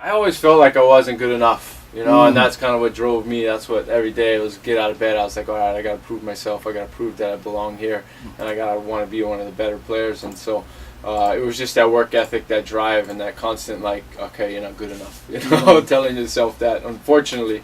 I always felt like I wasn't good enough, you know, Mm. and that's kind of what drove me. That's what every day was get out of bed. I was like, all right, I got to prove myself. I got to prove that I belong here, and I got to want to be one of the better players. And so it was just that work ethic, that drive, and that constant like, okay, you're not good enough, you know, telling yourself that. Unfortunately,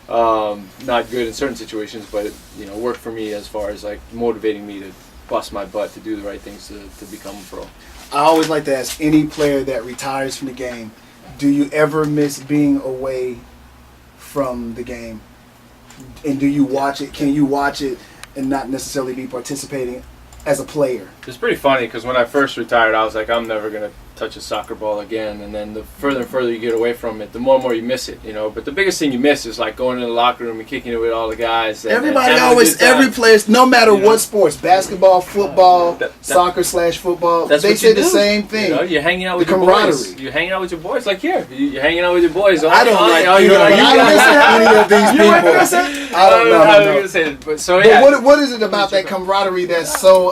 not good in certain situations, but it, you know, worked for me as far as like motivating me to bust my butt to do the right things to become a pro. I always like to ask any player that retires from the game, do you ever miss being away from the game? And do you watch it? Can you watch it and not necessarily be participating as a player? It's pretty funny because when I first retired, I was like, I'm never going to touch a soccer ball again. And then the further and further you get away from it, the more and more you miss it, you know. But the biggest thing you miss is like going in the locker room and kicking it with all the guys. Everybody always, every player, no matter what sports, basketball, football, soccer/football, they say the same thing. You know, you're hanging out with the your camaraderie. boys. You're hanging out with your boys. Like here, you're hanging out with your boys. I don't like I don't listen to any of these people. I don't know. But so yeah. But what is it about that camaraderie that's so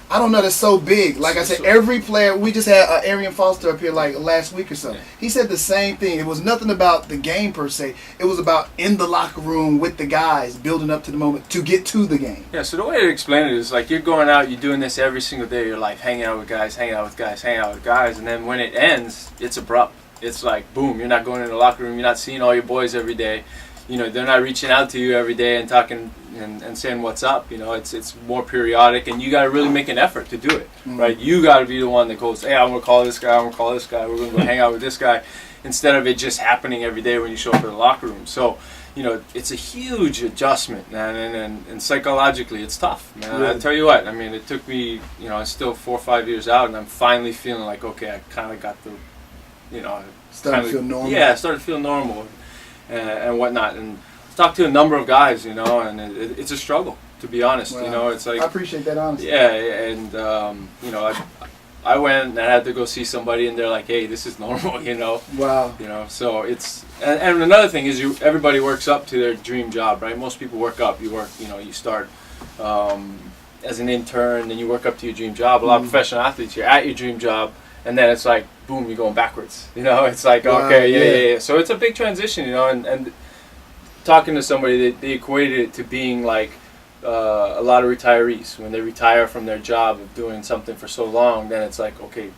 I don't know, that's so big. Like I said, every player, we just had Arian Foster up here like last week or so. Yeah. He said the same thing. It was nothing about the game per se. It was about in the locker room with the guys, building up to the moment to get to the game. Yeah, so the way to explain it is like you're going out, you're doing this every single day of your life, hanging out with guys, hanging out with guys, hanging out with guys, and then when it ends, it's abrupt. It's like, boom, you're not going in the locker room, you're not seeing all your boys every day. You know, they're not reaching out to you every day and talking and saying what's up. You know, it's more periodic, and you got to really make an effort to do it, right? You got to be the one that goes, hey, I'm going to call this guy, I'm going to call this guy, we're going to go hang out with this guy, instead of it just happening every day when you show up in the locker room. So, you know, it's a huge adjustment, man, and psychologically it's tough, man. Really? I tell you what, I mean, it took me, you know, I'm still 4 or 5 years out, and I'm finally feeling like, okay, I kind of got the, you know, started to feel normal. Yeah, I started to feel normal. And whatnot, and talked to a number of guys, you know, and it's a struggle, to be honest. Wow. You know, it's like, I appreciate that honesty. Yeah, and you know, I went and I had to go see somebody, and they're like, "Hey, this is normal," you know. Wow. You know, so it's and another thing is everybody works up to their dream job, right? Most people work up. You work, you know, you start as an intern, then you work up to your dream job. A lot of professional athletes, you're at your dream job, and then it's like, boom, you're going backwards. You know, it's like, okay, yeah. So it's a big transition, you know, and talking to somebody, they equated it to being like a lot of retirees. When they retire from their job of doing something for so long, then it's like, okay,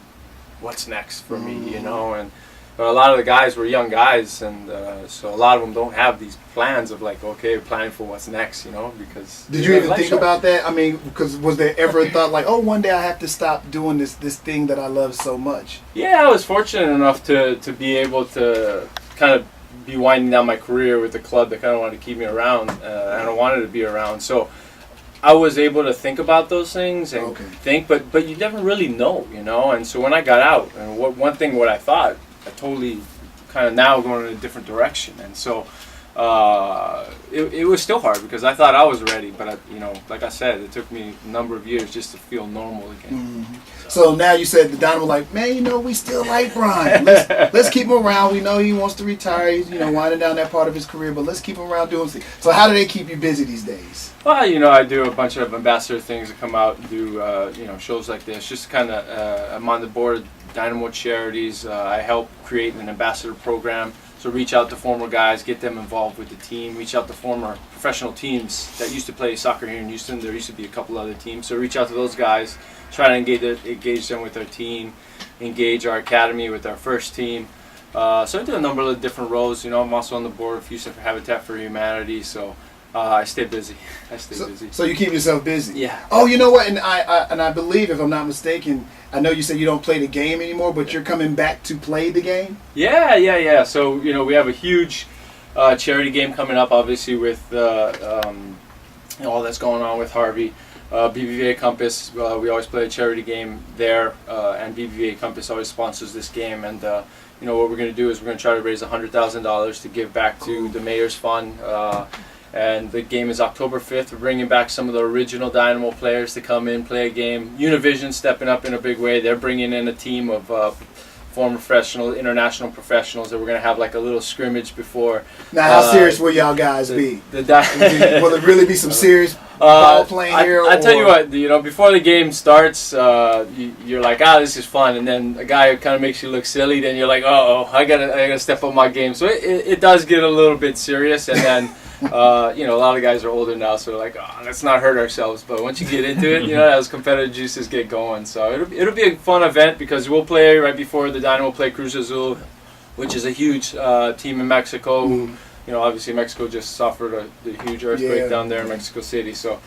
what's next for me, you know? And a lot of the guys were young guys, and so a lot of them don't have these plans of like, okay, planning for what's next, you know, because... Did you even think about that? I mean, because was there ever a thought like, oh, one day I have to stop doing this thing that I love so much? Yeah, I was fortunate enough to be able to kind of be winding down my career with a club that kind of wanted to keep me around, and I wanted to be around. So I was able to think about those things and think, but you never really know, you know. And so when I got out, and what I thought, I totally kind of now going in a different direction. And so it was still hard because I thought I was ready, but you know, like I said, it took me a number of years just to feel normal again. So now you said the Dynamo like, man, you know, we still like Brian. Let's keep him around. We know he wants to retire. He's, you know, winding down that part of his career, but let's keep him around doing things. So how do they keep you busy these days? Well, you know, I do a bunch of ambassador things that come out and do, you know, shows like this. Just kind of, I'm on the board of Dynamo Charities. I help create an ambassador program. So reach out to former guys, get them involved with the team. Reach out to former professional teams that used to play soccer here in Houston. There used to be a couple other teams. So reach out to those guys. Try to engage them with our team. Engage our academy with our first team. So I do a number of different roles. You know, I'm also on the board of Houston for Habitat for Humanity. So I stay busy. Busy. So you keep yourself busy. Yeah. Oh, you know what? And I believe, if I'm not mistaken, I know you said you don't play the game anymore, but you're coming back to play the game. Yeah. So you know, we have a huge charity game coming up, obviously with you know, all that's going on with Harvey. BBVA Compass, we always play a charity game there, and BBVA Compass always sponsors this game. And you know, what we're going to do is we're going to try to raise $100,000 to give back to the Mayor's Fund. And the game is October 5th. We're bringing back some of the original Dynamo players to come in, play a game. Univision stepping up in a big way. They're bringing in a team of former professional, international professionals that we're going to have like a little scrimmage before. Now, how serious will y'all guys be? Will it really be some serious ball playing here? I tell you what, before the game starts, you're like, this is fun, and then a guy kind of makes you look silly. Then you're like, I gotta step up my game. So it does get a little bit serious, and then a lot of guys are older now, so they're like, let's not hurt ourselves. But once you get into it, those competitive juices get going. So it'll be a fun event because we'll play right before the Dynamo play Cruz Azul, which is a huge team in Mexico. Who, obviously Mexico just suffered the huge earthquake down there in Mexico City. So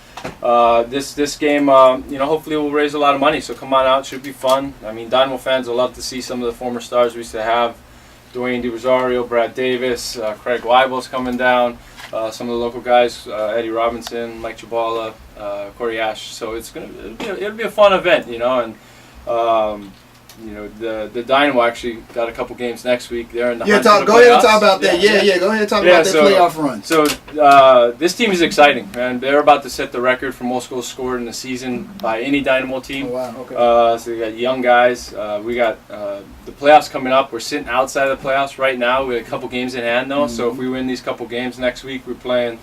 this game, hopefully will raise a lot of money. So come on out, should be fun. I mean, Dynamo fans will love to see some of the former stars we used to have. Dwayne DeRosario, Brad Davis, Craig Weibel's coming down. Some of the local guys, Eddie Robinson, Mike Chabala, Corey Ash. So it'll be a fun event, and the Dynamo actually got a couple games next week. They're in the hunt for the go ahead and playoffs. talk about that. Yeah. Go ahead and talk about that playoff run. So this team is exciting, man. They're about to set the record for most goals scored in a season by any Dynamo team. Oh, wow. Okay. So we got young guys. We got the playoffs coming up. We're sitting outside of the playoffs right now. We have a couple games in hand though. So if we win these couple games next week, we're playing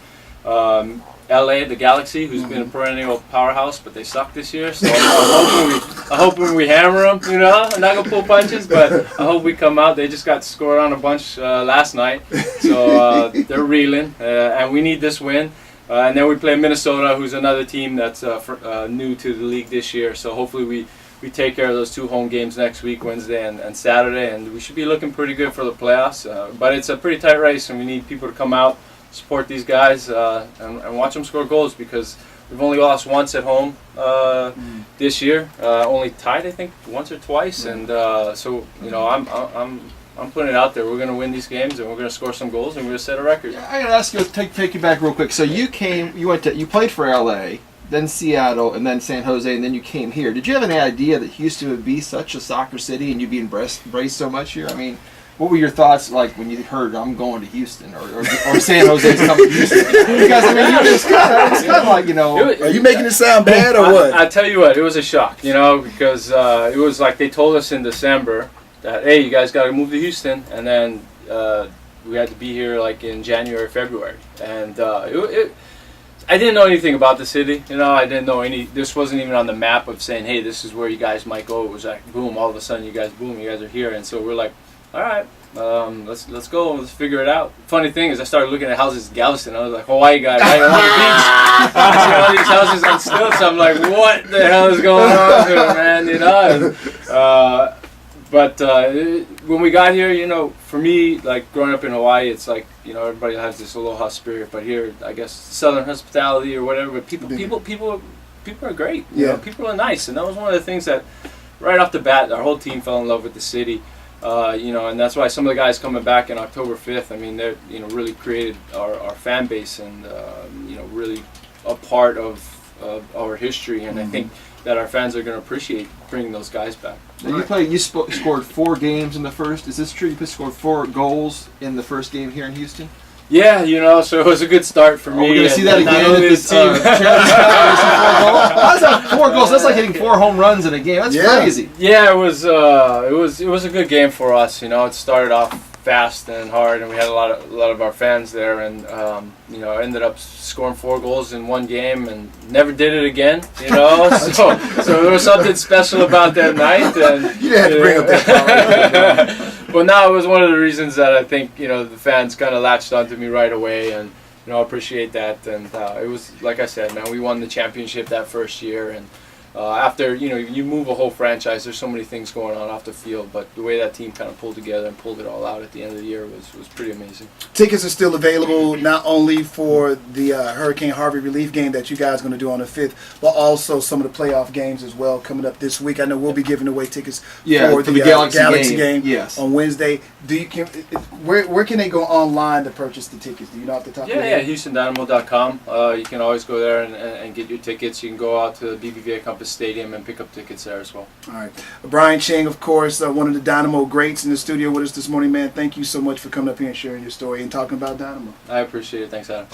LA, the Galaxy, who's been a perennial powerhouse, but they suck this year. So I'm hoping we hammer them. I'm not gonna pull punches, but I hope we come out. They just got scored on a bunch last night, so they're reeling, and we need this win. And then we play Minnesota, who's another team that's new to the league this year. So hopefully we take care of those 2 home games next week, Wednesday and Saturday, and we should be looking pretty good for the playoffs. But it's a pretty tight race, and we need people to come out, support these guys, and watch them score goals because we've only lost once at home this year. Only tied, I think, once or twice, and so I'm putting it out there. We're going to win these games, and we're going to score some goals, and we're going to set a record. Yeah, I got to ask you, take you back real quick. So you played for LA, then Seattle, and then San Jose, and then you came here. Did you have any idea that Houston would be such a soccer city and you'd be embraced so much here? I mean, what were your thoughts like when you heard I'm going to Houston or San Jose's coming to Houston? Because I mean, it's kind of like Are you making it sound bad or what? I tell you what, it was a shock, because it was like they told us in December that hey, you guys got to move to Houston, and then we had to be here like in January, February, and I didn't know anything about the city. I didn't know this wasn't even on the map of saying, hey, this is where you guys might go. It was like boom, all of a sudden you guys are here, and so we're like, all right, let's go, let's figure it out. Funny thing is, I started looking at houses in Galveston. I was like, Hawaii guy, right on the beach. I see all these houses on stilts. I'm like, what the hell is going on here, man? But when we got here, for me, like growing up in Hawaii, it's like everybody has this aloha spirit. But here, I guess Southern hospitality or whatever. But people are great. People are nice, and that was one of the things that right off the bat, our whole team fell in love with the city. And that's why some of the guys coming back on October 5th, I mean, they're, really created our fan base and, really a part of our history. And I think that our fans are going to appreciate bringing those guys back. Now you scored 4 games in the first. Is this true? You scored 4 goals in the first game here in Houston? Yeah, so it was a good start for me. We're going to see that again at this team. How's that 4 goals? That's like hitting 4 home runs in a game. That's crazy. Yeah, it was a good game for us. It started off fast and hard, and we had a lot of our fans there, and ended up scoring 4 goals in one game, and never did it again. So there was something special about that night. And you didn't have to bring up that. But now it was one of the reasons that I think the fans kind of latched onto me right away, and I appreciate that. And it was like I said, man, we won the championship that first year, and after you move a whole franchise, there's so many things going on off the field, but the way that team kind of pulled together and pulled it all out at the end of the year was pretty amazing. Tickets are still available not only for the Hurricane Harvey relief game that you guys are going to do on the 5th, but also some of the playoff games as well coming up this week. I know we'll be giving away tickets for the Galaxy game on Wednesday. Where can they go online to purchase the tickets? Do you know off the top of your head? HoustonDynamo.com. You can always go there and get your tickets. You can go out to the BBVA Compass Stadium and pick up tickets there as well. All right. Brian Ching, of course, one of the Dynamo greats in the studio with us this morning, man. Thank you so much for coming up here and sharing your story and talking about Dynamo. I appreciate it. Thanks, Adam.